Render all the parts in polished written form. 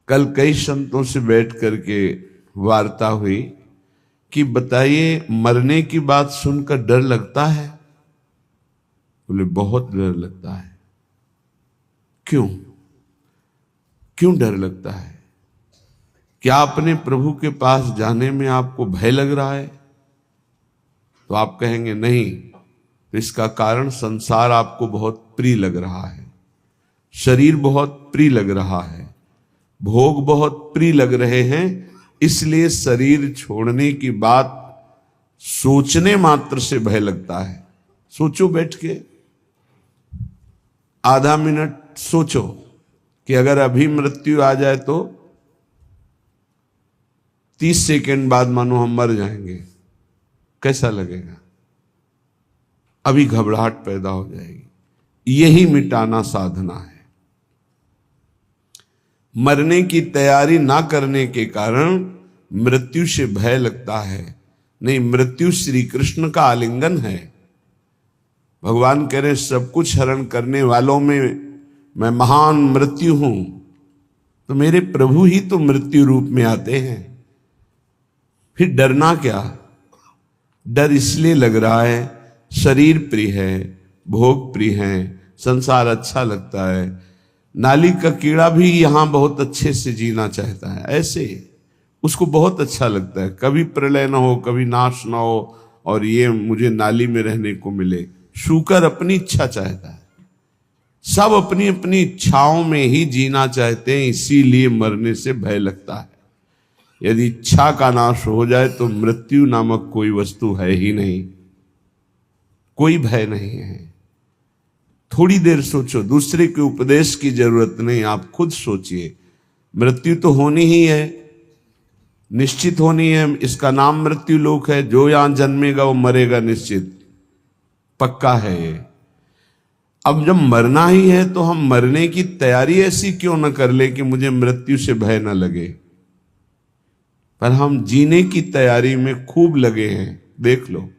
कल कई संतों से बैठ करके वार्ता हुई कि बताइए मरने की बात सुनकर डर लगता है? बोले बहुत डर लगता है। क्यों क्यों डर लगता है? क्या अपने प्रभु के पास जाने में आपको भय लग रहा है? तो आप कहेंगे नहीं, तो इसका कारण संसार आपको बहुत प्रिय लग रहा है, शरीर बहुत प्रिय लग रहा है, भोग बहुत प्रिय लग रहे हैं, इसलिए शरीर छोड़ने की बात सोचने मात्र से भय लगता है। सोचो, बैठ के आधा मिनट सोचो कि अगर अभी मृत्यु आ जाए तो 30 सेकंड बाद मानो हम मर जाएंगे, कैसा लगेगा? अभी घबराहट पैदा हो जाएगी। यही मिटाना साधना है। मरने की तैयारी ना करने के कारण मृत्यु से भय लगता है। नहीं, मृत्यु श्री कृष्ण का आलिंगन है। भगवान कह रहे सब कुछ हरण करने वालों में मैं महान मृत्यु हूं, तो मेरे प्रभु ही तो मृत्यु रूप में आते हैं। फिर डरना क्या? डर इसलिए लग रहा है शरीर प्रिय है, भोग प्रिय है, संसार अच्छा लगता है। नाली का कीड़ा भी यहां बहुत अच्छे से जीना चाहता है, ऐसे उसको बहुत अच्छा लगता है, कभी प्रलय ना हो, कभी नाश ना हो, और ये मुझे नाली में रहने को मिले। शूकर अपनी इच्छा चाहता है, सब अपनी अपनी इच्छाओं में ही जीना चाहते हैं, इसीलिए मरने से भय लगता है। यदि इच्छा का नाश हो जाए तो मृत्यु नामक कोई वस्तु है ही नहीं, कोई भय नहीं है। थोड़ी देर सोचो, दूसरे के उपदेश की जरूरत नहीं, आप खुद सोचिए। मृत्यु तो होनी ही है, निश्चित होनी है। इसका नाम मृत्यु लोक है। जो यहां जन्मेगा वो मरेगा, निश्चित पक्का है ये। अब जब मरना ही है तो हम मरने की तैयारी ऐसी क्यों न कर ले कि मुझे मृत्यु से भय न लगे, पर हम जीने की तैयारी में खूब लगे हैं। देख लो,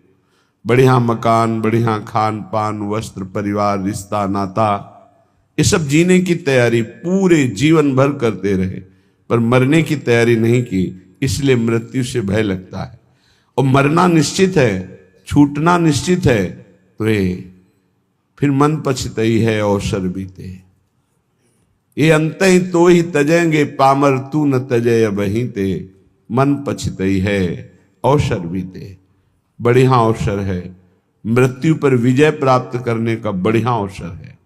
बढ़िया मकान, बढ़िया खान पान, वस्त्र, परिवार, रिश्ता, नाता, ये सब जीने की तैयारी पूरे जीवन भर करते रहे, पर मरने की तैयारी नहीं की, इसलिए मृत्यु से भय लगता है। और मरना निश्चित है, छूटना निश्चित है, तो ये फिर मन पछतई है अवसर बीते। ये अंत ही तो ही तजेंगे, पामर तू न तजय अबहीं ते। मन पछतई है अवसर बीते। बढ़िया अवसर है, मृत्यु पर विजय प्राप्त करने का बढ़िया अवसर है।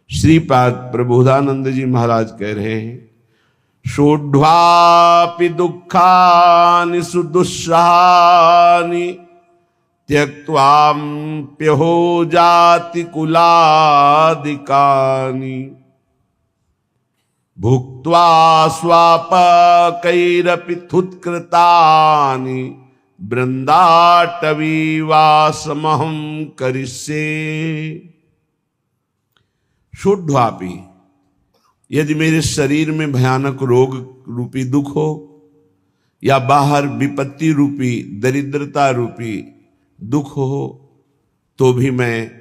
श्रीपाद प्रबोधानंद जी महाराज कह रहे हैं, शोढ्वापि दुःखानि सुदुस्सहानि त्यक्त्वाप्यहो जाति कुलादिकानि। भुक्त्वा स्वापकैरपि थुत्कृतानि बृंदाटवीवासमहं करिष्ये। शोढ्वापि, यदि मेरे शरीर में भयानक रोग रूपी दुख हो, या बाहर विपत्ति रूपी, दरिद्रता रूपी दुख हो, तो भी मैं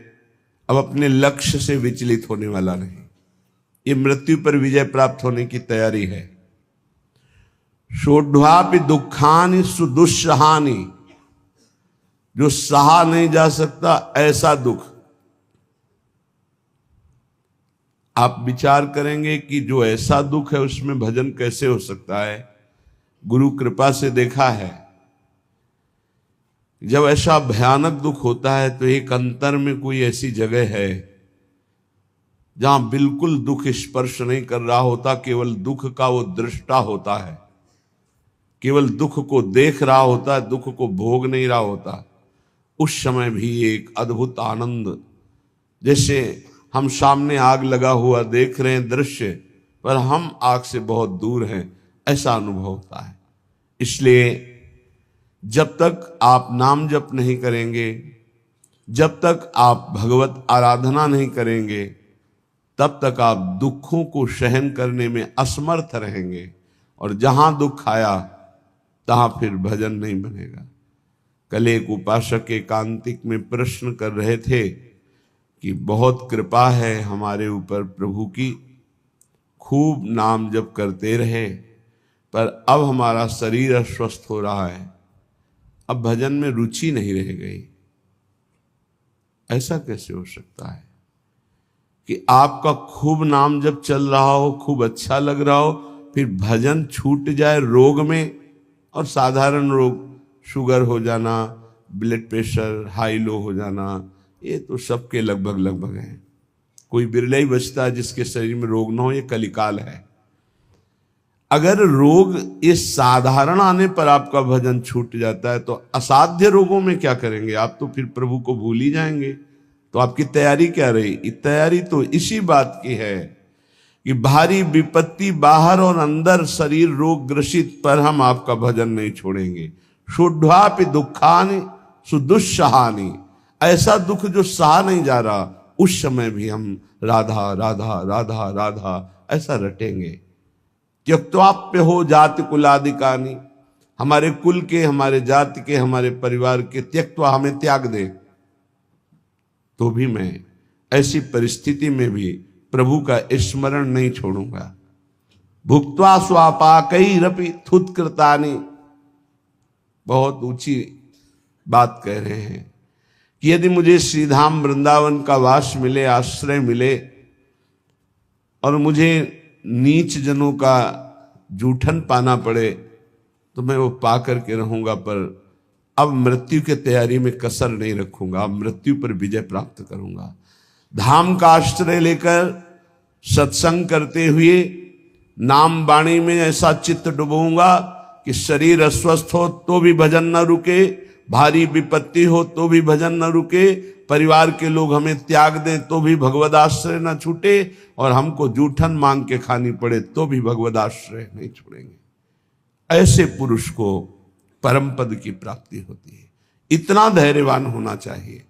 अब अपने लक्ष्य से विचलित होने वाला नहीं। ये मृत्यु पर विजय प्राप्त होने की तैयारी है। शोढ्वापि दुखानि सुदुस्सहानि, जो सहा नहीं जा सकता ऐसा दुख। आप विचार करेंगे कि जो ऐसा दुख है उसमें भजन कैसे हो सकता है। गुरु कृपा से देखा है, जब ऐसा भयानक दुख होता है तो एक अंतर में कोई ऐसी जगह है जहां बिल्कुल दुख स्पर्श नहीं कर रहा होता, केवल दुख का वो दृष्टा होता है, केवल दुख को देख रहा होता है, दुख को भोग नहीं रहा होता। उस समय भी एक अद्भुत आनंद, जैसे हम सामने आग लगा हुआ देख रहे हैं दृश्य, पर हम आग से बहुत दूर हैं, ऐसा अनुभव होता है। इसलिए जब तक आप नाम जप नहीं करेंगे, जब तक आप भगवत आराधना नहीं करेंगे, तब तक आप दुखों को सहन करने में असमर्थ रहेंगे, और जहां दुख आया तहां फिर भजन नहीं बनेगा। कल एक उपासक एकांतिक में प्रश्न कर रहे थे कि बहुत कृपा है हमारे ऊपर प्रभु की, खूब नाम जप करते रहे, पर अब हमारा शरीर अस्वस्थ हो रहा है, अब भजन में रुचि नहीं रह गई। ऐसा कैसे हो सकता है कि आपका खूब नाम जब चल रहा हो, खूब अच्छा लग रहा हो, फिर भजन छूट जाए रोग में? और साधारण रोग, शुगर हो जाना, ब्लड प्रेशर हाई लो हो जाना, ये तो सबके लगभग लगभग है। कोई बिरला ही बचता है जिसके शरीर में रोग ना हो, ये कलिकाल है। अगर रोग ये साधारण आने पर आपका भजन छूट जाता है तो असाध्य रोगों में क्या करेंगे आप? तो फिर प्रभु को भूल ही जाएंगे। तो आपकी तैयारी क्या रही? तैयारी तो इसी बात की है कि भारी विपत्ति बाहर और अंदर शरीर रोग ग्रसित पर हम आपका भजन नहीं छोड़ेंगे। शुद्धापि दुखानि सुदुस्सहानि, ऐसा दुख जो सहा नहीं जा रहा, उस समय भी हम राधा राधा राधा राधा ऐसा रटेंगे। त्यक्त्वाप्य हो जाति कुलादिकानि, हमारे कुल के, हमारे जाति के, हमारे परिवार के त्यक्त्वा, हमें त्याग दे तो भी मैं ऐसी परिस्थिति में भी प्रभु का स्मरण नहीं छोड़ूंगा। भुक्त्वा स्वापाकैरपि थुत्कृतानि, बहुत ऊंची बात कह रहे हैं कि यदि मुझे श्रीधाम वृंदावन का वास मिले, आश्रय मिले, और मुझे नीच जनों का जूठन पाना पड़े तो मैं वो पा करके रहूंगा, पर अब मृत्यु की तैयारी में कसर नहीं रखूंगा, अब मृत्यु पर विजय प्राप्त करूंगा। धाम का आश्रय लेकर सत्संग करते हुए नाम वाणी में ऐसा चित्त डुबोऊंगा कि शरीर अस्वस्थ हो तो भी भजन न रुके, भारी विपत्ति हो तो भी भजन न रुके, परिवार के लोग हमें त्याग दें तो भी भगवदाश्रय न छूटे, और हमको जूठन मांग के खानी पड़े तो भी भगवदाश्रय नहीं छोड़ेंगे। ऐसे पुरुष को परम पद की प्राप्ति होती है। इतना धैर्यवान होना चाहिए।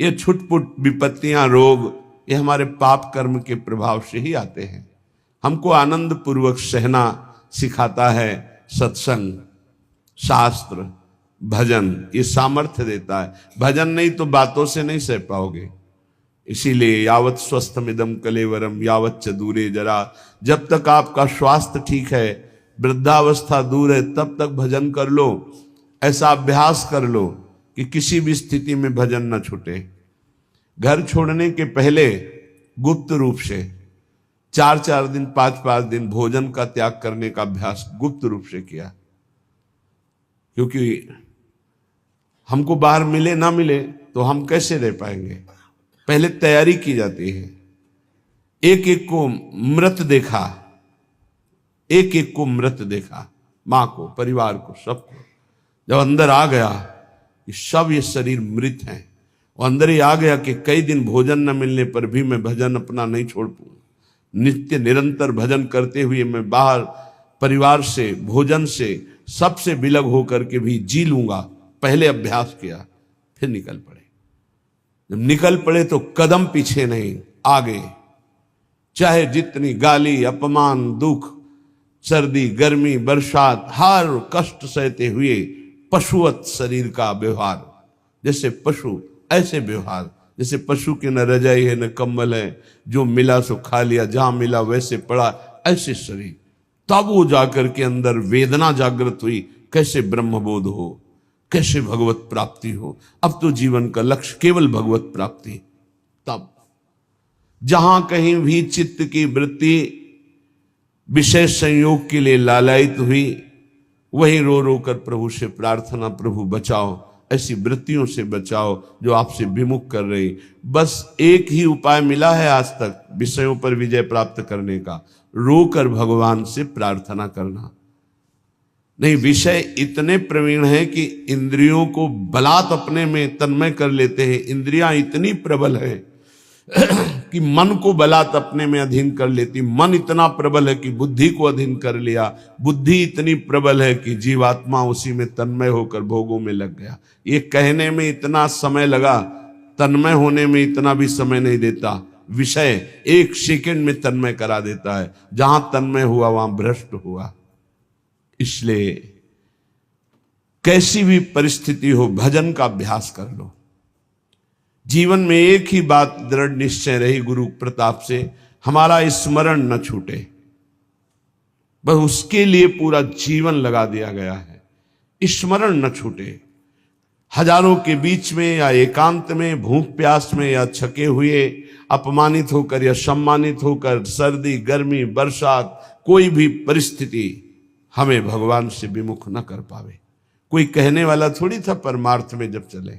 ये छुटपुट विपत्तियां, रोग, ये हमारे पाप कर्म के प्रभाव से ही आते हैं। हमको आनंद पूर्वक सहना सिखाता है सत्संग, शास्त्र, भजन, ये सामर्थ्य देता है। भजन नहीं तो बातों से नहीं सह पाओगे। इसीलिए यावत स्वस्थमिदम कलेवरम यावत च दूरे जरा, जब तक आपका स्वास्थ्य ठीक है, वृद्धावस्था दूर है, तब तक भजन कर लो। ऐसा अभ्यास कर लो कि किसी भी स्थिति में भजन न छूटे। घर छोड़ने के पहले गुप्त रूप से 4-4 दिन, 5-5 दिन भोजन का त्याग करने का अभ्यास गुप्त रूप से किया, क्योंकि हमको बाहर मिले ना मिले तो हम कैसे रह पाएंगे। पहले तैयारी की जाती है। एक एक को मृत देखा, एक एक को मृत देखा, मां को, परिवार को, सबको। जब अंदर आ गया कि सब ये शरीर मृत हैं, और अंदर ही आ गया कि कई दिन भोजन न मिलने पर भी मैं भजन अपना नहीं छोड़ पाऊँ, नित्य निरंतर भजन करते हुए मैं बाहर परिवार से, भोजन से, सबसे विलग होकर के भी जी लूंगा। पहले अभ्यास किया, फिर निकल पड़े। जब निकल पड़े तो कदम पीछे नहीं, आगे। चाहे जितनी गाली, अपमान, दुख, सर्दी, गर्मी, बरसात, हर कष्ट सहते हुए पशुवत शरीर का व्यवहार, जैसे पशु ऐसे व्यवहार, जैसे पशु की न रजाई है न कंबल है, जो मिला सो खा लिया, जहां मिला वैसे पड़ा, ऐसे शरीर। तब वो जाकर के अंदर वेदना जागृत हुई, कैसे ब्रह्मबोध हो, कैसे भगवत प्राप्ति हो। अब तो जीवन का लक्ष्य केवल भगवत प्राप्ति। तब जहां कहीं भी चित्त की वृत्ति विशेष संयोग के लिए लालायित हुई, वही रो रो कर प्रभु से प्रार्थना, प्रभु बचाओ, ऐसी वृत्तियों से बचाओ जो आपसे विमुख कर रही। बस एक ही उपाय मिला है आज तक विषयों पर विजय प्राप्त करने का, रोकर भगवान से प्रार्थना करना। नहीं, विषय इतने प्रवीण हैं कि इंद्रियों को बलात् अपने में तन्मय कर लेते हैं। इंद्रियां इतनी प्रबल है कि मन को बलात् अपने में अधीन कर लेती। मन इतना प्रबल है कि बुद्धि को अधीन कर लिया। बुद्धि इतनी प्रबल है कि जीवात्मा उसी में तन्मय होकर भोगों में लग गया। ये कहने में इतना समय लगा, तन्मय होने में इतना भी समय नहीं देता। विषय 1 सेकंड में तन्मय करा देता है। जहां तन्मय हुआ वहां भ्रष्ट हुआ। इसलिए कैसी भी परिस्थिति हो, भजन का अभ्यास कर लो। जीवन में एक ही बात दृढ़ निश्चय रही गुरु प्रताप से, हमारा स्मरण न छूटे। बस उसके लिए पूरा जीवन लगा दिया गया है। स्मरण न छूटे। हजारों के बीच में या एकांत में, भूख प्यास में या छके हुए, अपमानित होकर या सम्मानित होकर, सर्दी गर्मी बरसात, कोई भी परिस्थिति हमें भगवान से विमुख न कर पावे। कोई कहने वाला थोड़ी था परमार्थ में जब चले,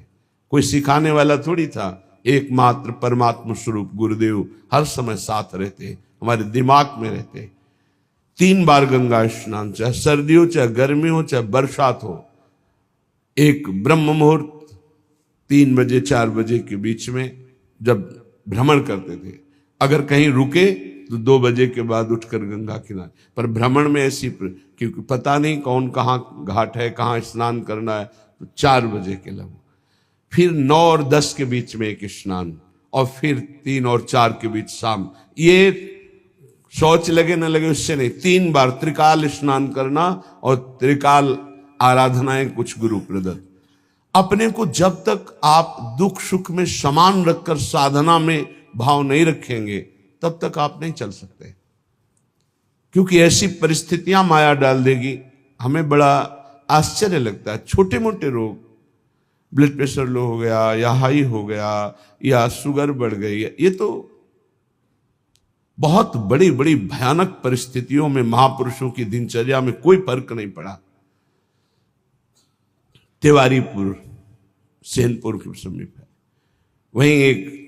कोई सिखाने वाला थोड़ी था। एकमात्र परमात्मा स्वरूप गुरुदेव हर समय साथ रहते, हमारे दिमाग में रहते। 3 बार गंगा स्नान, चाहे सर्दी हो, चाहे गर्मी हो, चाहे बरसात हो। एक ब्रह्म मुहूर्त 3 बजे 4 बजे के बीच में जब भ्रमण करते थे, अगर कहीं रुके तो 2 बजे के बाद उठकर गंगा किनारे। पर भ्रमण में ऐसी, क्योंकि पता नहीं कौन कहाँ घाट है, कहाँ स्नान करना है, तो 4 बजे के लगभग, फिर 9 और 10 के बीच में एक स्नान, और फिर 3 और 4 के बीच शाम। ये शौच लगे न लगे उससे नहीं, 3 बार त्रिकाल स्नान करना और त्रिकाल आराधनाएं कुछ गुरु प्रदत्त। अपने को जब तक आप दुख सुख में समान रखकर साधना में भाव नहीं रखेंगे, तब तक आप नहीं चल सकते। क्योंकि ऐसी परिस्थितियां माया डाल देगी। हमें बड़ा आश्चर्य लगता है, छोटे मोटे रोग, ब्लड प्रेशर लो हो गया या हाई हो गया या शुगर बढ़ गई, ये तो बहुत बड़ी बड़ी भयानक परिस्थितियों में महापुरुषों की दिनचर्या में कोई फर्क नहीं पड़ा। तिवारीपुर सेनपुर के समीप है, वहीं एक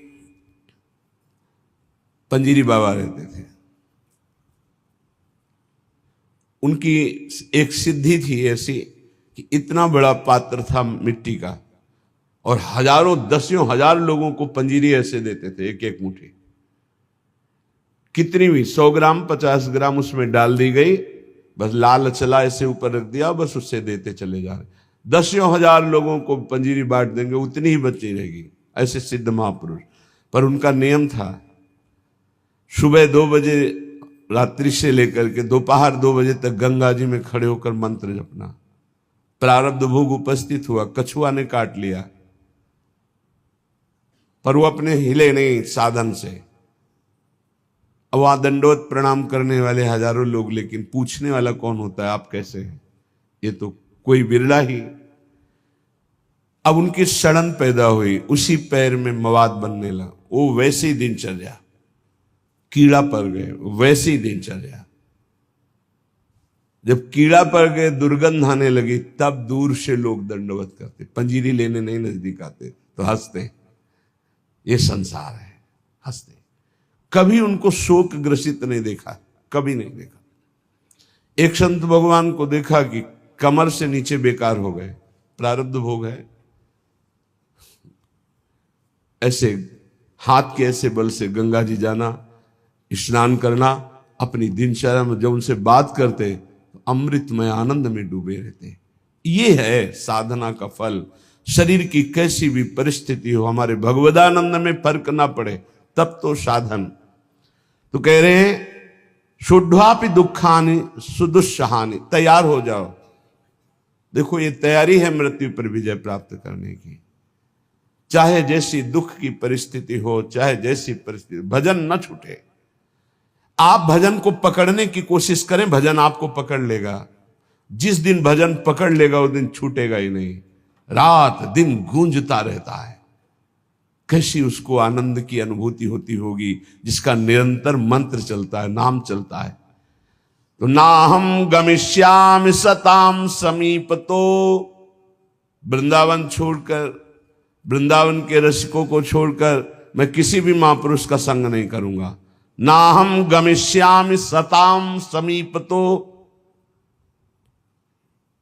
पंजीरी बाबा रहते थे। उनकी एक सिद्धि थी ऐसी कि इतना बड़ा पात्र था मिट्टी का, और हजारों 10,000 लोगों को पंजीरी ऐसे देते थे, एक एक मुट्ठी, कितनी भी 100 ग्राम 50 ग्राम उसमें डाल दी गई, बस लाल चला ऐसे ऊपर रख दिया, बस उससे देते चले जा रहे। 10,000 लोगों को पंजीरी बांट देंगे, उतनी ही बची रहेगी। ऐसे सिद्ध महापुरुष। पर उनका नियम था, सुबह 2 बजे रात्रि से लेकर के दोपहर 2 बजे तक गंगा जी में खड़े होकर मंत्र जपना। प्रारब्ध भोग उपस्थित हुआ, कछुआ ने काट लिया, पर वो अपने हिले नहीं साधन से। अब वहां दंडवत प्रणाम करने वाले हजारों लोग, लेकिन पूछने वाला कौन होता है, आप कैसे हैं? ये तो कोई बिरला ही। अब उनकी सड़न पैदा हुई, उसी पैर में मवाद बनने लगा। वो वैसे ही दिनचर्या, कीड़ा पड़ गए, वैसी दिनचर्या। जब कीड़ा पड़ गए, दुर्गंध आने लगी, तब दूर से लोग दंडवत करते, पंजीरी लेने नहीं नजदीक आते, तो हंसते। ये संसार है, हंसते। कभी उनको शोक ग्रसित नहीं देखा, कभी नहीं देखा। एक संत भगवान को देखा कि कमर से नीचे बेकार हो गए, प्रारब्ध भोग है। ऐसे हाथ के ऐसे बल से गंगा जी जाना, स्नान करना, अपनी दिनचर्या में जब उनसे बात करते तो अमृतमय आनंद में डूबे रहते। ये है साधना का फल। शरीर की कैसी भी परिस्थिति हो, हमारे भगवदानंद में फर्क ना पड़े, तब तो साधन। तो कह रहे हैं, शुद्धापि दुखानि सुदुस्सहानि, तैयार हो जाओ। देखो, ये तैयारी है मृत्यु पर विजय प्राप्त करने की। चाहे जैसी दुख की परिस्थिति हो, चाहे जैसी परिस्थिति, भजन न छूटे। आप भजन को पकड़ने की कोशिश करें, भजन आपको पकड़ लेगा। जिस दिन भजन पकड़ लेगा, उस दिन छूटेगा ही नहीं, रात दिन गूंजता रहता है। कैसी उसको आनंद की अनुभूति होती होगी, जिसका निरंतर मंत्र चलता है, नाम चलता है। तो ना हम गमिष्यामि सताम समीपतो, वृंदावन छोड़कर, वृंदावन के रसिकों को छोड़कर मैं किसी भी महापुरुष का संग नहीं करूंगा। ना हम गमिष्यामि सताम समीपतो,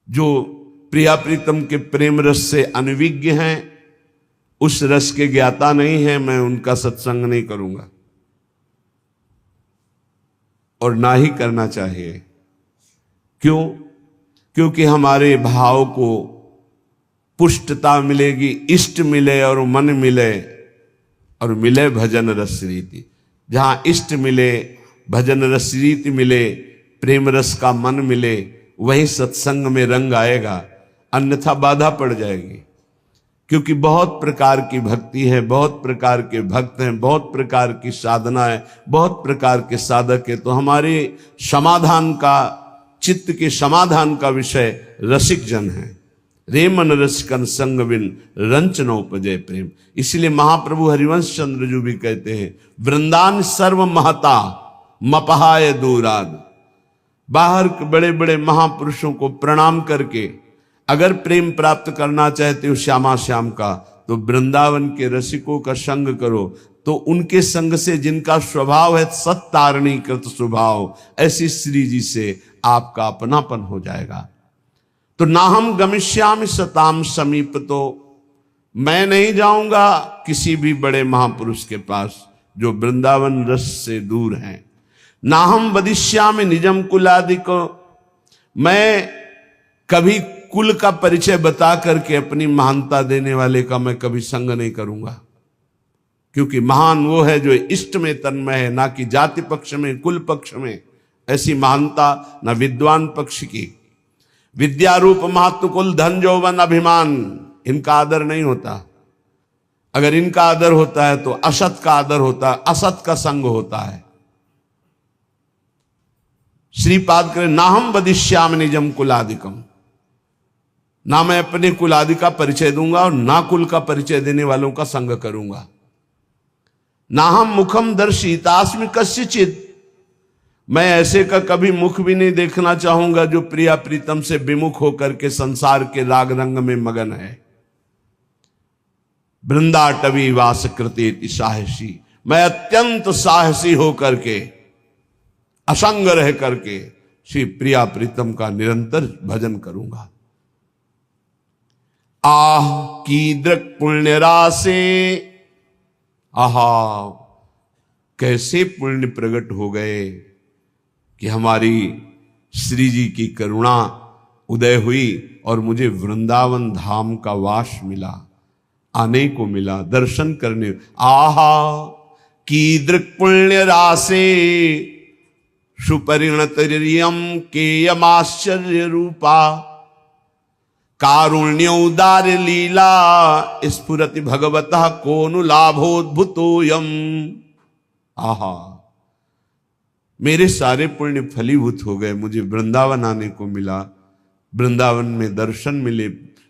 जो प्रिया प्रीतम के प्रेम रस से अनविज्ञ हैं, उस रस के ज्ञाता नहीं है, मैं उनका सत्संग नहीं करूंगा, और ना ही करना चाहिए। क्यों? क्योंकि हमारे भाव को पुष्टता मिलेगी, इष्ट मिले और मन मिले, और मिले भजन रस रीति। जहां इष्ट मिले, भजन रस रीति मिले, प्रेम रस का मन मिले, वहीं सत्संग में रंग आएगा, अन्यथा बाधा पड़ जाएगी। क्योंकि बहुत प्रकार की भक्ति है, बहुत प्रकार के भक्त हैं, बहुत प्रकार की साधना है, बहुत प्रकार के साधक है। तो हमारे समाधान का चित्त के समाधान का विषय रसिक जन है। रे मन रसिकन संग बिन रंच न उपजय प्रेम। इसलिए महाप्रभु हरिवंश चंद्र जी भी कहते हैं, वृंदान सर्व महता मपहाय दूराद। बाहर के बड़े बड़े महापुरुषों को प्रणाम करके अगर प्रेम प्राप्त करना चाहते हो श्यामा श्याम का, तो वृंदावन के रसिकों का संग करो। तो उनके संग से, जिनका स्वभाव है सत्तारणी कृत स्वभाव, ऐसी श्री जी से आपका अपनापन हो जाएगा। तो ना हम गमिष्यामि सताम समीप, तो मैं नहीं जाऊंगा किसी भी बड़े महापुरुष के पास जो वृंदावन रस से दूर हैं। ना हम वदिष्यामि निजम कुलादिको, मैं कभी कुल का परिचय बता करके अपनी महानता देने वाले का मैं कभी संग नहीं करूंगा, क्योंकि महान वो है जो इष्ट में तन्मय है, ना कि जाति पक्ष में कुल पक्ष में। ऐसी महानता न विद्वान पक्ष की। विद्या रूप महत्व कुल धन यौवन अभिमान, इनका आदर नहीं होता। अगर इनका आदर होता है तो असत का आदर होता है, असत का संग होता है। श्रीपाद करें, ना हम वदिष्याम निजम कुलादिकम, ना मैं अपने कुलादि का परिचय दूंगा और ना कुल का परिचय देने वालों का संग करूंगा। ना हम मुखम दर्शितास्मि कस्यचित्, मैं ऐसे का कभी मुख भी नहीं देखना चाहूंगा जो प्रिया प्रीतम से विमुख होकर के संसार के राग रंग में मगन है। वृंदाटवी वास कृतेति साहसी, मैं अत्यंत साहसी होकर के, असंग रह करके श्री प्रिया प्रीतम का निरंतर भजन करूंगा। आह कीदृक् पुण्य राशे, आहा कैसे पुण्य प्रकट हो गए कि हमारी श्री जी की करुणा उदय हुई और मुझे वृंदावन धाम का वास मिला, आने को मिला, दर्शन करने। आहा कीदृक् पुण्य राशे सुपरिणतरियम केयमाश्चर्य रूपा, कारुण्य उदार लीला स्फुरति भगवतः कोनु लाभोद्भुतोयम। आहा मेरे सारे पुण्य फलीभूत हो गए, मुझे वृंदावन आने को मिला, वृंदावन में दर्शन मिले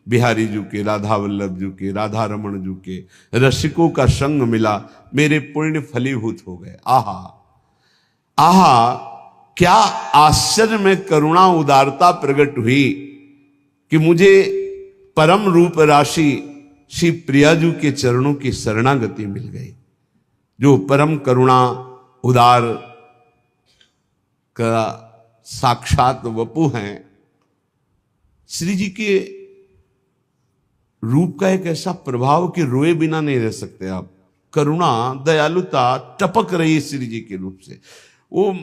बिहारी जी के, राधा वल्लभ जी के, राधा रमण जी के, रसिकों का संग मिला, मेरे पुण्य फलीभूत हो गए। आहा आहा क्या आश्चर्य में करुणा उदारता प्रकट हुई कि मुझे परम रूप राशि श्री प्रियाजू के चरणों की शरणागति मिल गई, जो परम करुणा उदार का साक्षात वपु हैं। श्री जी के रूप का एक ऐसा प्रभाव कि रोए बिना नहीं रह सकते आप। करुणा दयालुता टपक रही है श्री जी के रूप से। वो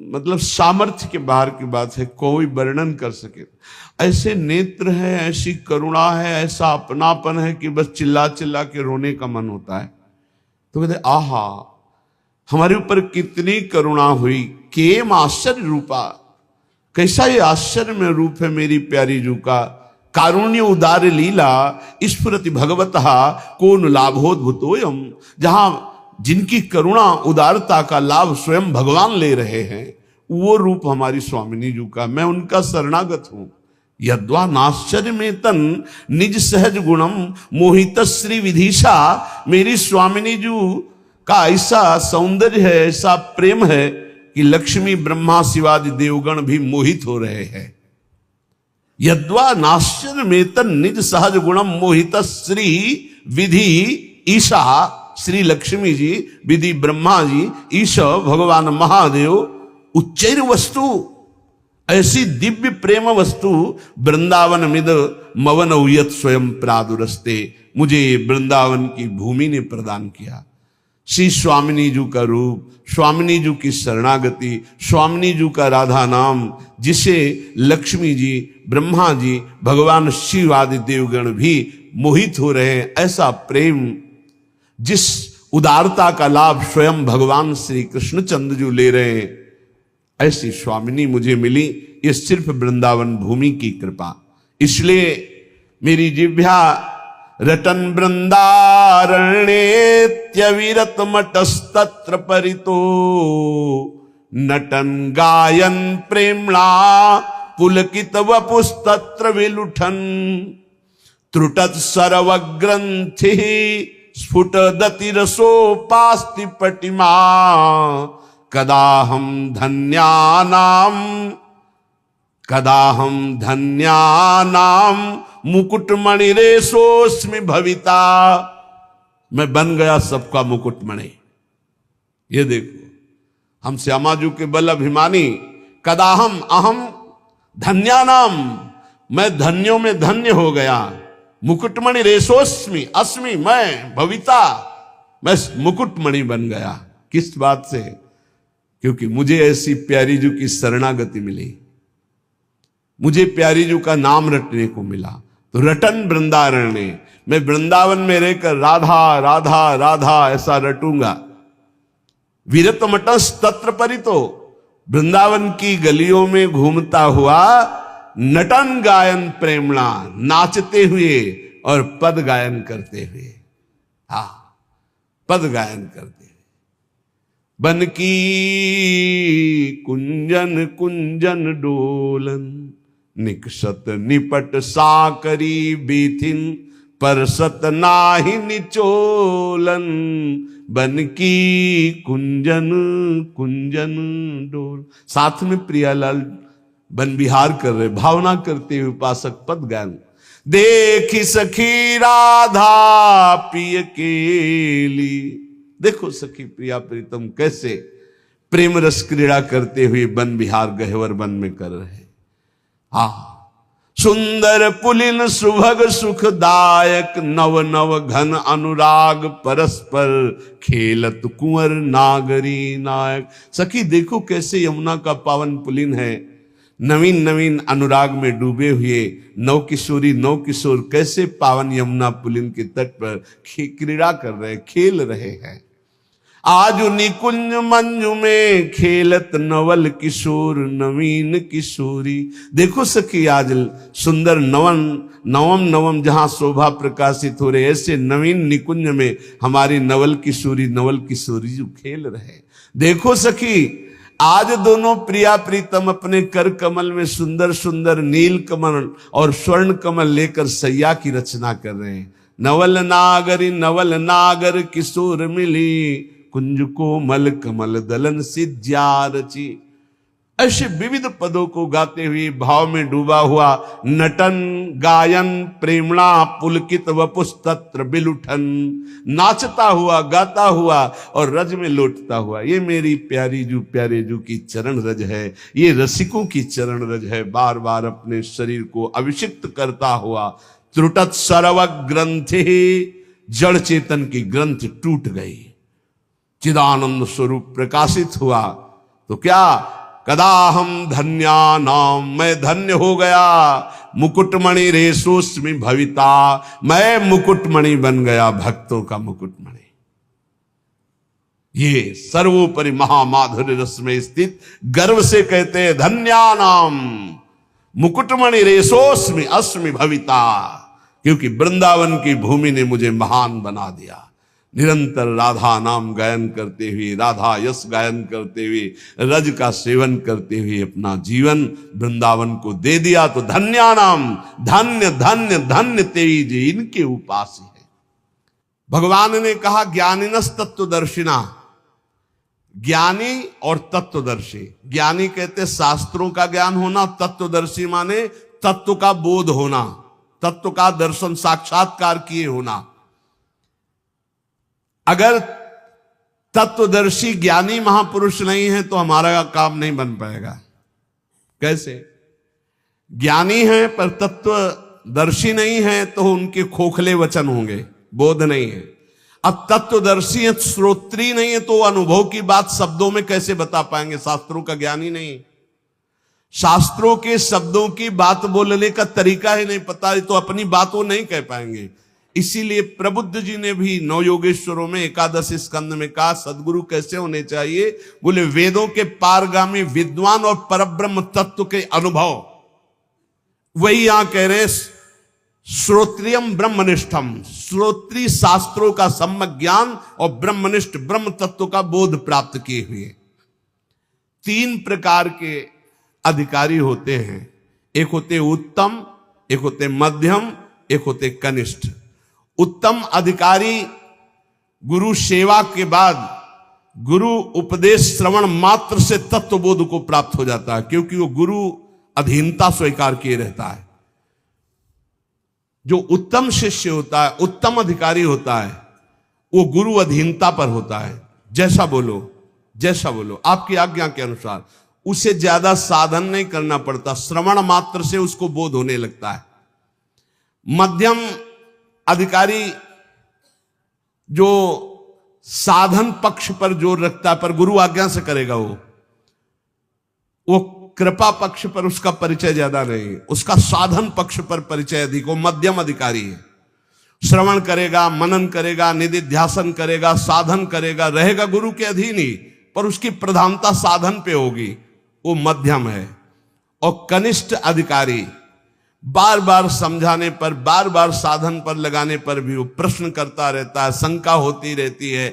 मतलब सामर्थ्य के बाहर की बात है, कोई वर्णन कर सके। ऐसे नेत्र है, ऐसी करुणा है, ऐसा अपनापन है कि बस चिल्ला चिल्ला के रोने का मन होता है। तो कहते आहा हमारे ऊपर कितनी करुणा हुई, केम आश्चर्य रूपा, कैसा ये आश्चर्य में रूप है मेरी प्यारी जू का। कारुण्य उदार लीला स्फुरति भगवतः कोन लाभोद्भुतोयम, जहां जिनकी करुणा उदारता का लाभ स्वयं भगवान ले रहे हैं, वो रूप हमारी स्वामिनी जी का। मैं उनका शरणागत हूं। यद्वा नाश्चर्य में तन निज सहज गुणम मोहित श्री विधिशा, मेरी स्वामिनी जी का ऐसा सौंदर्य है, ऐसा प्रेम है कि लक्ष्मी ब्रह्मा शिवादि देवगण भी मोहित हो रहे हैं। यद्वा नाश्चर्य में तन निज सहज गुणम मोहित श्री विधि ईशा, श्री लक्ष्मी जी, विधि ब्रह्मा जी, ईश भगवान महादेव, उच्चैर वस्तु, ऐसी दिव्य प्रेम वस्तु वृंदावन मिद मवन उयत स्वयं प्रादुरस्ते, मुझे वृंदावन की भूमि ने प्रदान किया। श्री स्वामिनी जी का रूप, स्वामिनी जी की शरणागति, स्वामिनी जी का राधा नाम, जिसे लक्ष्मी जी, ब्रह्मा जी, भगवान शिव आदि देवगण भी मोहित हो रहे हैं। ऐसा प्रेम, जिस उदारता का लाभ स्वयं भगवान श्री कृष्णचंद्र जी ले रहे हैं, ऐसी स्वामिनी मुझे मिली। ये सिर्फ वृंदावन भूमि की कृपा। इसलिए मेरी जिह्वा रटन वृंदारण्येत्यविरत मटस्तत्र परितो नटन गायन प्रेमणा पुलकित वपुस्तत्र विलुठन त्रुटत सर्वग्रंथि स्फुटदति रसोपास्ति पटिमा कदाहम धन्यानाम मुकुटमणिरेशोस्मि भविता। मैं बन गया सबका मुकुटमणि। ये देखो, हम श्यामाजू के बल अभिमानी। कदाहम अहम धन्यानाम, मैं धन्यों में धन्य हो गया। मुकुटमणि रेशोस्मि अस्मि, मैं भविता, मैं मुकुटमणि बन गया। किस बात से? क्योंकि मुझे ऐसी प्यारी जू की शरणागति मिली, मुझे प्यारी जू का नाम रटने को मिला। तो रटन वृंदारण्य, मैं वृंदावन में रहकर राधा राधा राधा ऐसा रटूंगा। विरत मटस तत्र परितो, वृंदावन की गलियों में घूमता हुआ नटन गायन प्रेमणा, नाचते हुए और पद गायन करते हुए। हा, पद गायन करते हुए। बन की कुंजन कुंजन डोलन, निकसत निपट साकरी बीथिन, परसत नाही निचोलन। बन की कुंजन कुंजन डोल। साथ में प्रियालाल बन विहार कर रहे, भावना करते हुए उपासक पद गायन। देखी सखी राधा पिय केली, देखो सखी प्रिया प्रीतम कैसे प्रेम रस क्रीड़ा करते हुए वन विहार गहवर वन में कर रहे। सुंदर पुलिन सुभग सुखदायक, नव नव घन अनुराग परस्पर, खेलत कुंवर नागरी नायक। सखी देखो कैसे यमुना का पावन पुलिन है, नवीन नवीन अनुराग में डूबे हुए नव किशोरी नव किशोर कैसे पावन यमुना पुलिन के तट पर क्रीड़ा कर रहे, खेल रहे हैं। आज निकुंज मंजू में खेलत नवल किशोर नवीन किशोरी। देखो सखी आज सुंदर नवम जहां शोभा प्रकाशित हो रहे, ऐसे नवीन निकुंज में हमारी नवल किशोरी जो खेल रहे। देखो सखी आज दोनों प्रिया प्रीतम अपने कर कमल में सुंदर सुंदर नील कमल और स्वर्ण कमल लेकर सैया की रचना कर रहे हैं। नवल नागर किशोर मिली, कुंज को मल कमल दलन सिद्ध्या रची। ऐसे विविध पदों को गाते हुए भाव में डूबा हुआ नटन गायन प्रेमणा पुलकित वपुस्तत्र बिलुठन, नाचता हुआ गाता हुआ और रज में लौटता हुआ। ये मेरी प्यारे जू की चरण रज है, ये रसिकों की चरण रज है। बार बार अपने शरीर को अभिषिक्त करता हुआ त्रुटत सर्व ग्रंथि, जड़ चेतन की ग्रंथ टूट गई, चिदानंद स्वरूप प्रकाशित हुआ। तो क्या कदाहम धन्यानाम, मैं धन्य हो गया। मुकुटमणि रेशोस्मि भविता, मैं मुकुटमणि बन गया, भक्तों का मुकुटमणि। ये सर्वोपरि महामाधुर्य रस में स्थित गर्व से कहते हैं धन्यानाम मुकुटमणि रेशोस्मि अस्मि भविता, क्योंकि वृंदावन की भूमि ने मुझे महान बना दिया। निरंतर राधा नाम गायन करते हुए, राधा यश गायन करते हुए, रज का सेवन करते हुए अपना जीवन वृंदावन को दे दिया। तो धन्यानाम, धन्य धन्य धन्य तेई जी इनके उपास है। भगवान ने कहा ज्ञानिनस तत्वदर्शिना, ज्ञानी और तत्वदर्शी। ज्ञानी कहते शास्त्रों का ज्ञान होना, तत्वदर्शी माने तत्व का बोध होना, तत्व का दर्शन साक्षात्कार किए होना। अगर तत्वदर्शी ज्ञानी महापुरुष नहीं है तो हमारा काम नहीं बन पाएगा। कैसे? ज्ञानी है पर तत्वदर्शी नहीं है तो उनके खोखले वचन होंगे, बोध नहीं है। अब तत्वदर्शी है, श्रोत्री नहीं है तो अनुभव की बात शब्दों में कैसे बता पाएंगे? शास्त्रों का ज्ञानी नहीं, शास्त्रों के शब्दों की बात बोलने का तरीका ही नहीं पता, तो अपनी बात वो नहीं कह पाएंगे। इसीलिए प्रबुद्ध जी ने भी नौ योगेश्वरों में एकादश स्कंद में कहा सदगुरु कैसे होने चाहिए। बोले वेदों के पारगामी विद्वान और परब्रह्म तत्व के अनुभव। वही यहां कह रहे श्रोत्रियम ब्रह्मनिष्ठम, श्रोत्री शास्त्रों का सम्यक ज्ञान और ब्रह्मनिष्ठ ब्रह्म तत्व का बोध प्राप्त किए हुए। तीन प्रकार के अधिकारी होते हैं। एक होते उत्तम, एक होते मध्यम, एक होते कनिष्ठ। उत्तम अधिकारी गुरु सेवा के बाद गुरु उपदेश श्रवण मात्र से तत्वबोध को प्राप्त हो जाता है, क्योंकि वो गुरु अधीनता स्वीकार किए रहता है। जो उत्तम शिष्य होता है, उत्तम अधिकारी होता है, वो गुरु अधीनता पर होता है। जैसा बोलो, जैसा बोलो, आपकी आज्ञा के अनुसार। उसे ज्यादा साधन नहीं करना पड़ता, श्रवण मात्र से उसको बोध होने लगता है। मध्यम अधिकारी जो साधन पक्ष पर जोर रखता है, पर गुरु आज्ञा से करेगा, वो कृपा पक्ष पर उसका परिचय ज्यादा नहीं, उसका साधन पक्ष पर परिचय अधिक। वो मध्यम अधिकारी है। श्रवण करेगा, मनन करेगा, निधिध्यासन करेगा, साधन करेगा, रहेगा गुरु के अधीन ही, पर उसकी प्रधानता साधन पे होगी, वो मध्यम है। और कनिष्ठ अधिकारी बार बार समझाने पर, बार बार साधन पर लगाने पर भी वो प्रश्न करता रहता है, शंका होती रहती है,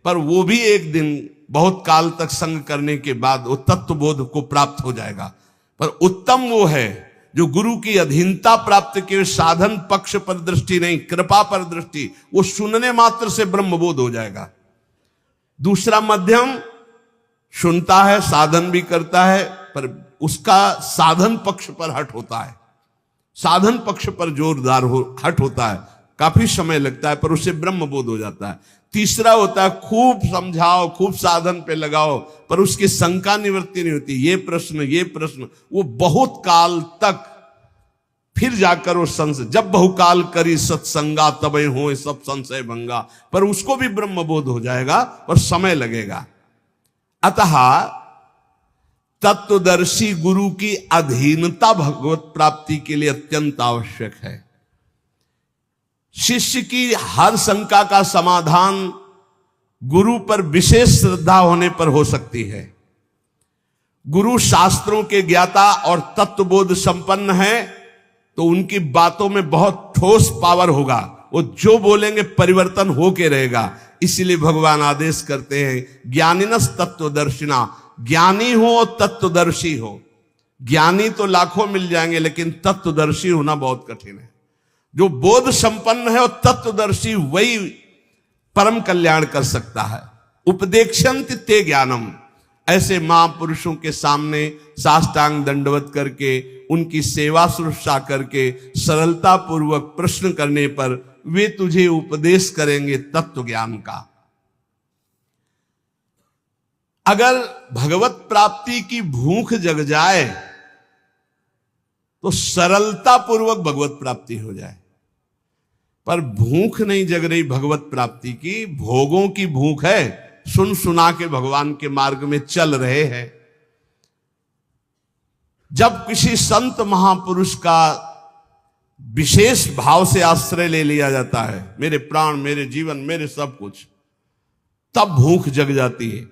पर वो भी एक दिन बहुत काल तक संग करने के बाद वो तत्वबोध को प्राप्त हो जाएगा। पर उत्तम वो है जो गुरु की अधीनता प्राप्त के साधन पक्ष पर दृष्टि नहीं, कृपा पर दृष्टि, वो सुनने मात्र से ब्रह्मबोध हो जाएगा। दूसरा मध्यम सुनता है, साधन भी करता है, पर उसका साधन पक्ष पर हट होता है, साधन पक्ष पर जोरदार हट होता है, काफी समय लगता है, पर उसे ब्रह्मबोध हो जाता है। तीसरा होता है खूब समझाओ, खूब साधन पे लगाओ, पर उसकी शंका निवृत्ति नहीं होती। ये प्रश्न, वो बहुत काल तक फिर जाकर वो संशय, जब बहुकाल करी सत्संगा तबे हो सब संशय भंगा, पर उसको भी ब्रह्मबोध हो जाएगा, और समय लगेगा। अतः तत्वदर्शी गुरु की अधीनता भगवत प्राप्ति के लिए अत्यंत आवश्यक है। शिष्य की हर शंका का समाधान गुरु पर विशेष श्रद्धा होने पर हो सकती है। गुरु शास्त्रों के ज्ञाता और तत्वबोध संपन्न है, तो उनकी बातों में बहुत ठोस पावर होगा, वो जो बोलेंगे परिवर्तन होके रहेगा। इसीलिए भगवान आदेश करते हैं ज्ञानिनस तत्वदर्शिना, ज्ञानी हो और तत्वदर्शी हो। ज्ञानी तो लाखों मिल जाएंगे, लेकिन तत्वदर्शी होना बहुत कठिन है। जो बोध संपन्न है और तत्वदर्शी, वही परम कल्याण कर सकता है। उपदेक्षंत ते ज्ञानम, ऐसे महापुरुषों के सामने साष्टांग दंडवत करके, उनकी सेवा शुश्रूषा करके, सरलता पूर्वक प्रश्न करने पर वे तुझे उपदेश करेंगे तत्व ज्ञान का। अगर भगवत प्राप्ति की भूख जग जाए तो सरलता पूर्वक भगवत प्राप्ति हो जाए, पर भूख नहीं जग रही भगवत प्राप्ति की, भोगों की भूख है। सुन सुना के भगवान के मार्ग में चल रहे हैं। जब किसी संत महापुरुष का विशेष भाव से आश्रय ले लिया जाता है, मेरे प्राण, मेरे जीवन, मेरे सब कुछ, तब भूख जग जाती है।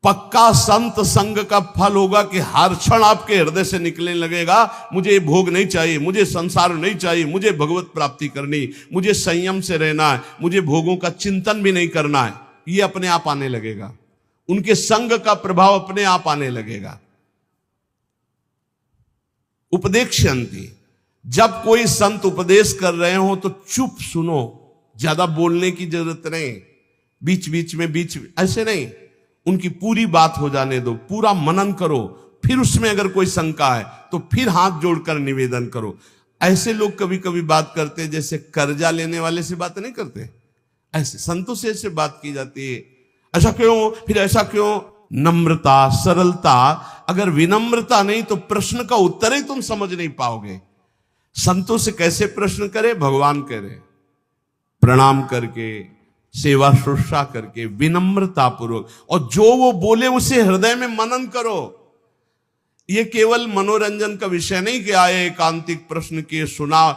पक्का संत संग का फल होगा कि हर क्षण आपके हृदय से निकलने लगेगा, मुझे भोग नहीं चाहिए, मुझे संसार नहीं चाहिए, मुझे भगवत प्राप्ति करनी, मुझे संयम से रहना है, मुझे भोगों का चिंतन भी नहीं करना है। ये अपने आप आने लगेगा, उनके संग का प्रभाव अपने आप आने लगेगा। उपदेक्षन्ति, जब कोई संत उपदेश कर रहे हो तो चुप सुनो, ज्यादा बोलने की जरूरत नहीं, बीच बीच ऐसे नहीं, उनकी पूरी बात हो जाने दो, पूरा मनन करो, फिर उसमें अगर कोई शंका है तो फिर हाथ जोड़कर निवेदन करो। ऐसे लोग कभी कभी बात करते जैसे कर्जा लेने वाले से बात नहीं करते, ऐसे संतों से ऐसे बात की जाती है। ऐसा क्यों, फिर ऐसा क्यों? नम्रता, सरलता। अगर विनम्रता नहीं तो प्रश्न का उत्तर ही तुम समझ नहीं पाओगे। संतों से कैसे प्रश्न करे? भगवान कह रहे, प्रणाम करके, सेवा शुश्रूषा करके, विनम्रता पूर्वक, और जो वो बोले उसे हृदय में मनन करो। ये केवल मनोरंजन का विषय नहीं कि आए एकांतिक प्रश्न किए, सुना।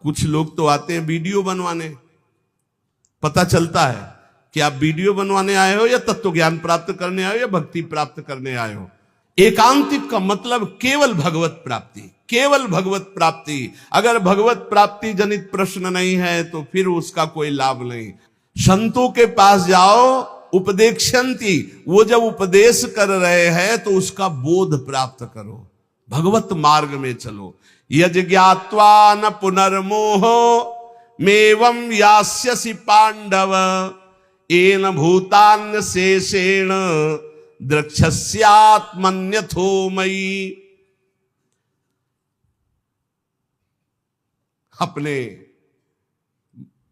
कुछ लोग तो आते हैं वीडियो बनवाने, पता चलता है कि आप वीडियो बनवाने आए हो या तत्व ज्ञान प्राप्त करने आए हो या भक्ति प्राप्त करने आए हो। एकांतिक का मतलब केवल भगवत प्राप्ति, केवल भगवत प्राप्ति। अगर भगवत प्राप्ति जनित प्रश्न नहीं है तो फिर उसका कोई लाभ नहीं। संतों के पास जाओ, उपदेक्षन्ति, वो जब उपदेश कर रहे हैं तो उसका बोध प्राप्त करो, भगवत मार्ग में चलो। यज ज्ञात्वा न पुनर्मोहो मेवं यास्यसि पांडव, येन भूतान्य शेषेण द्रक्ष्यस्यात्मन्यथो मयि। अपने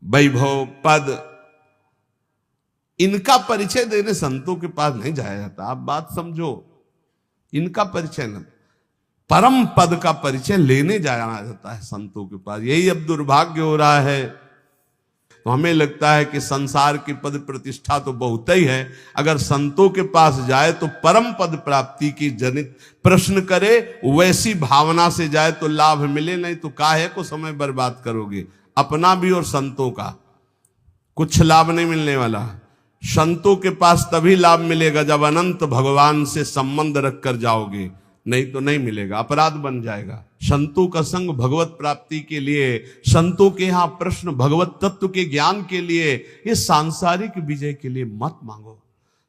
वैभव पद इनका परिचय देने संतों के पास नहीं जाया जाता। आप बात समझो, इनका परिचय न, परम पद का परिचय लेने जाया जाता है संतों के पास। यही अब दुर्भाग्य हो रहा है। तो हमें लगता है कि संसार की पद प्रतिष्ठा तो बहुत ही है, अगर संतों के पास जाए तो परम पद प्राप्ति की जनित प्रश्न करे, वैसी भावना से जाए तो लाभ मिले, नहीं तो काहे को समय बर्बाद करोगे, अपना भी और संतों का। कुछ लाभ नहीं मिलने वाला। संतों के पास तभी लाभ मिलेगा जब अनंत भगवान से संबंध रखकर जाओगे, नहीं तो नहीं मिलेगा, अपराध बन जाएगा। संतों का संग भगवत प्राप्ति के लिए, संतों के यहां प्रश्न भगवत तत्व के ज्ञान के लिए, ये सांसारिक विजय के लिए मत मांगो।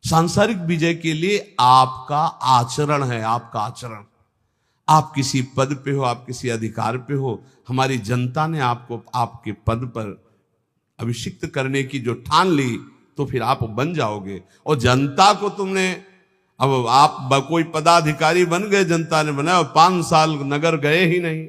सांसारिक विजय के लिए आपका आचरण है, आपका आचरण। आप किसी पद पे हो, आप किसी अधिकार पे हो, हमारी जनता ने आपको आपके पद पर अभिषिक्त करने की जो ठान ली, तो फिर आप बन जाओगे। और जनता को तुमने, अब आप कोई पदाधिकारी बन गए, जनता ने बनाया, 5 साल नगर गए ही नहीं,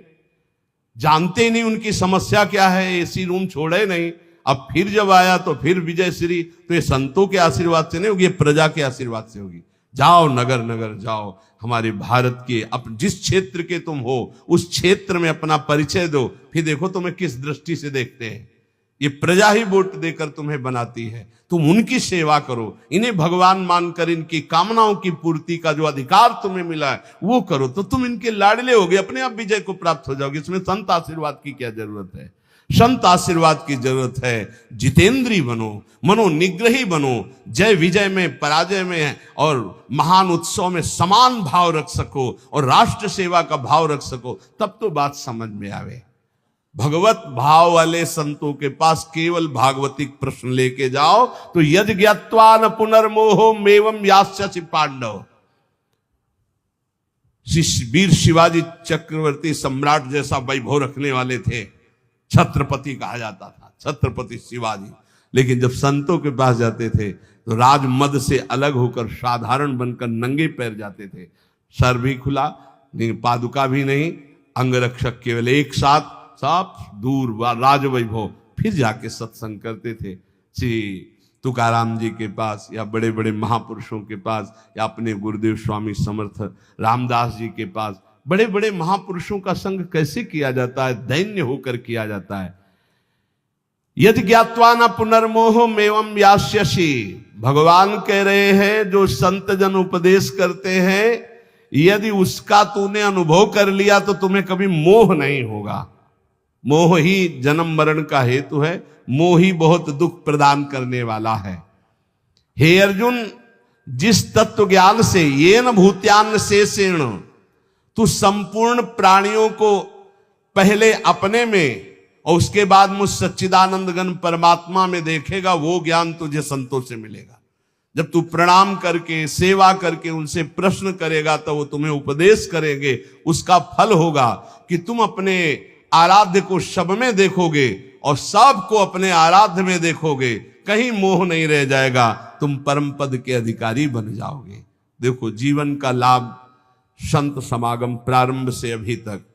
जानते नहीं उनकी समस्या क्या है, एसी रूम छोड़े नहीं। अब फिर जब आया तो फिर विजय श्री, तो ये संतों के आशीर्वाद से नहीं होगी, ये प्रजा के आशीर्वाद से होगी। जाओ नगर नगर जाओ, हमारे भारत के जिस क्षेत्र के तुम हो उस क्षेत्र में अपना परिचय दो, फिर देखो तुम्हें किस दृष्टि से देखते हैं। ये प्रजा ही वोट देकर तुम्हें बनाती है, तुम उनकी सेवा करो, इन्हें भगवान मानकर इनकी कामनाओं की पूर्ति का जो अधिकार तुम्हें मिला है वो करो, तो तुम इनके लाडले होगे, अपने आप विजय को प्राप्त हो जाओगे। इसमें संत आशीर्वाद की क्या जरूरत है? संत आशीर्वाद की जरूरत है। जितेंद्री बनो, मनोनिग्रही बनो, जय विजय में पराजय में और महान उत्सव में समान भाव रख सको और राष्ट्र सेवा का भाव रख सको, तब तो बात समझ में आवे। भगवत भाव वाले संतों के पास केवल भागवतिक प्रश्न लेके जाओ तो यज ज्ञात्वा न पुनर्मोहो मेवं यास्यसि पांडव। वीर शिवाजी चक्रवर्ती सम्राट जैसा वैभव रखने वाले थे, छत्रपति कहा जाता था, छत्रपति शिवाजी। लेकिन जब संतों के पास जाते थे तो राजमद से अलग होकर साधारण बनकर नंगे पैर जाते थे, सर भी खुला, पादुका भी नहीं, अंगरक्षक केवल एक साथ, सब दूर राज वैभव। फिर जाके सत्संग करते थे श्री तुकाराम जी के पास या बड़े बड़े महापुरुषों के पास या अपने गुरुदेव स्वामी समर्थ रामदास जी के पास। बड़े बड़े महापुरुषों का संग कैसे किया जाता है? दैन्य होकर किया जाता है। यदि ज्ञात्वा न पुनर्मोह मेवं यास्यसि, भगवान कह रहे हैं जो संत जन उपदेश करते हैं, यदि उसका तूने अनुभव कर लिया तो तुम्हें कभी मोह नहीं होगा। मोह ही जन्म मरण का हेतु है, मोह ही बहुत दुख प्रदान करने वाला है। हे अर्जुन, जिस तत्व ज्ञान से येन भूत्यान शेषेण, तू संपूर्ण प्राणियों को पहले अपने में और उसके बाद मुझ सच्चिदानंद घन परमात्मा में देखेगा, वो ज्ञान तुझे संतों से मिलेगा। जब तू प्रणाम करके सेवा करके उनसे प्रश्न करेगा तो वो तुम्हें उपदेश करेंगे, उसका फल होगा कि तुम अपने आराध्य को सब में देखोगे और सब को अपने आराध्य में देखोगे, कहीं मोह नहीं रह जाएगा, तुम परम पद के अधिकारी बन जाओगे। देखो, जीवन का लाभ संत समागम, प्रारंभ से अभी तक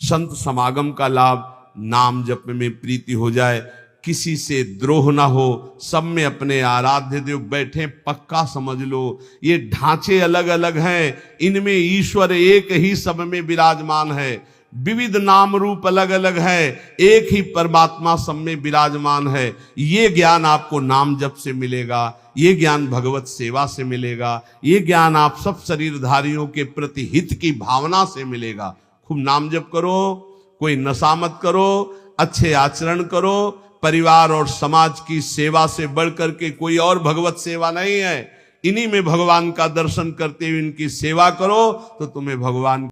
संत समागम का लाभ, नाम जप में प्रीति हो जाए, किसी से द्रोह ना हो, सब में अपने आराध्य देव बैठे, पक्का समझ लो। ये ढांचे अलग अलग हैं, इनमें ईश्वर एक ही सब में विराजमान है। विविध नाम रूप अलग अलग है, एक ही परमात्मा सब में विराजमान है। ये ज्ञान आपको नाम जप से मिलेगा, ये ज्ञान भगवत सेवा से मिलेगा, ये ज्ञान आप सब शरीरधारियों के प्रति हित की भावना से मिलेगा। खूब नाम जप करो, कोई नशा मत करो, अच्छे आचरण करो। परिवार और समाज की सेवा से बढ़कर के कोई और भगवत सेवा नहीं है। इन्हीं में भगवान का दर्शन करते हुए इनकी सेवा करो तो तुम्हें भगवान